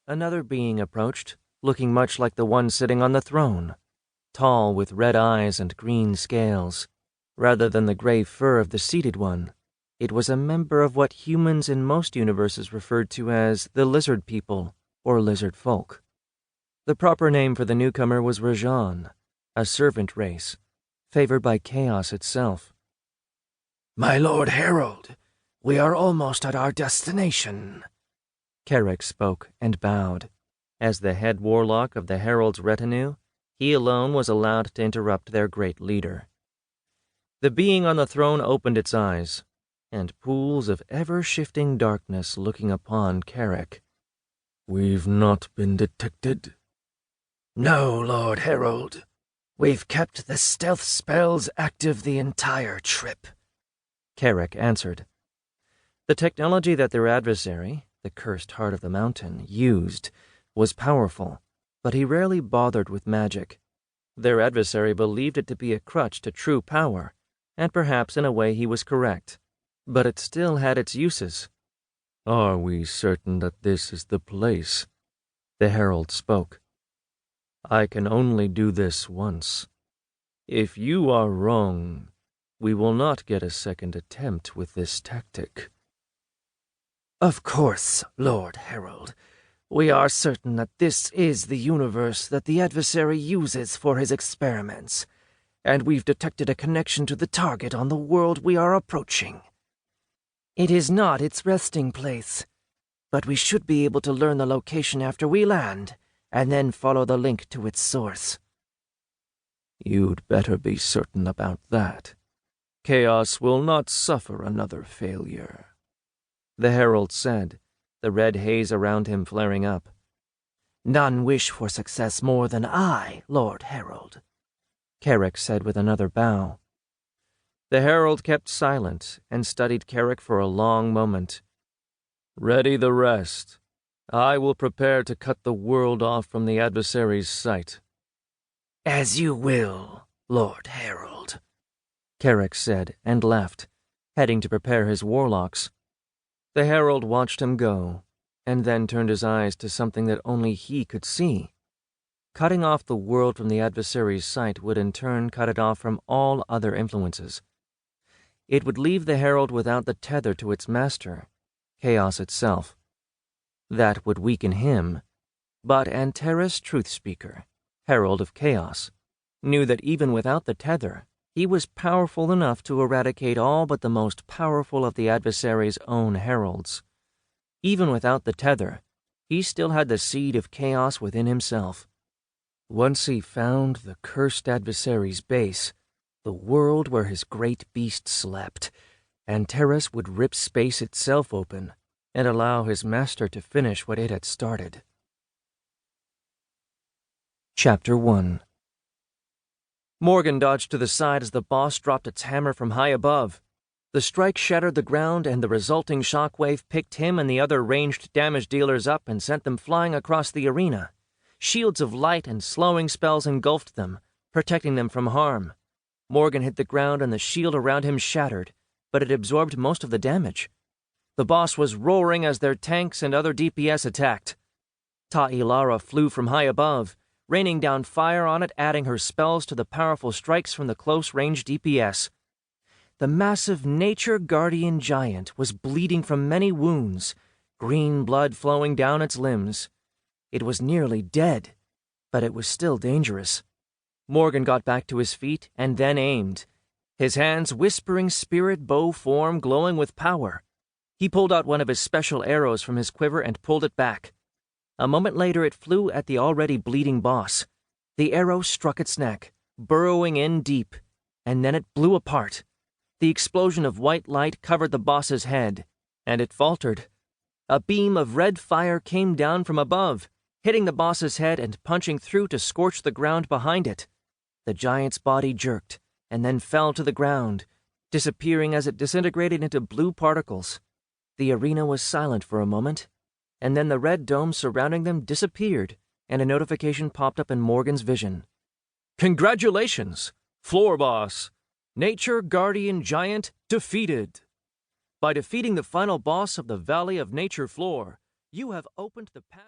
Another being approached, looking much like the one sitting on the throne, tall with red eyes and green scales. Rather than the gray fur of the seated one, it was a member of what humans in most universes referred to as the lizard people or lizard folk. The proper name for the newcomer was Rajan, a servant race, favored by chaos itself. "My Lord Herald, we are almost at our destination." Carrick spoke and bowed. As the head warlock of the Herald's retinue, he alone was allowed to interrupt their great leader. The being on the throne opened its eyes, and pools of ever-shifting darkness looking upon Carrick. "We've not been detected?" "No, Lord Herald. We've kept the stealth spells active the entire trip," Carrick answered. The technology that their adversary, the cursed heart of the mountain, used was powerful, but he rarely bothered with magic. Their adversary believed it to be a crutch to true power, and perhaps in a way he was correct, but it still had its uses. "Are we certain that this is the place?" The herald spoke. "I can only do this once. If you are wrong, we will not get a second attempt with this tactic." "Of course, Lord Herald. We are certain that this is the universe that the adversary uses for his experiments, and we've detected a connection to the target on the world we are approaching. It is not its resting place, but we should be able to learn the location after we land, and then follow the link to its source." "You'd better be certain about that. Chaos will not suffer another failure," the herald said, the red haze around him flaring up. "None wish for success more than I, Lord Herald," Carrick said with another bow. The herald kept silent and studied Carrick for a long moment. "Ready the rest. I will prepare to cut the world off from the adversary's sight." "As you will, Lord Herald," Carrick said and left, heading to prepare his warlocks. The herald watched him go, and then turned his eyes to something that only he could see. Cutting off the world from the adversary's sight would in turn cut it off from all other influences. It would leave the herald without the tether to its master, chaos itself. That would weaken him, but Antares Truthspeaker, herald of chaos, knew that even without the tether, he was powerful enough to eradicate all but the most powerful of the adversary's own heralds. Even without the tether, he still had the seed of chaos within himself. Once he found the cursed adversary's base, the world where his great beast slept, Antares would rip space itself open and allow his master to finish what it had started. Chapter 1. Morgan dodged to the side as the boss dropped its hammer from high above. The strike shattered the ground, and the resulting shockwave picked him and the other ranged damage dealers up and sent them flying across the arena. Shields of light and slowing spells engulfed them, protecting them from harm. Morgan hit the ground and the shield around him shattered, but it absorbed most of the damage. The boss was roaring as their tanks and other DPS attacked. Ta'ilara flew from high above, raining down fire on it, adding her spells to the powerful strikes from the close-range DPS. The massive Nature Guardian giant was bleeding from many wounds, green blood flowing down its limbs. It was nearly dead, but it was still dangerous. Morgan got back to his feet and then aimed, his hands whispering spirit bow form glowing with power. He pulled out one of his special arrows from his quiver and pulled it back. A moment later it flew at the already bleeding boss. The arrow struck its neck, burrowing in deep, and then it blew apart. The explosion of white light covered the boss's head, and it faltered. A beam of red fire came down from above, hitting the boss's head and punching through to scorch the ground behind it. The giant's body jerked, and then fell to the ground, disappearing as it disintegrated into blue particles. The arena was silent for a moment, and then the red dome surrounding them disappeared, and a notification popped up in Morgan's vision. "Congratulations, Floor Boss! Nature Guardian Giant defeated! By defeating the final boss of the Valley of Nature Floor, you have opened the path..."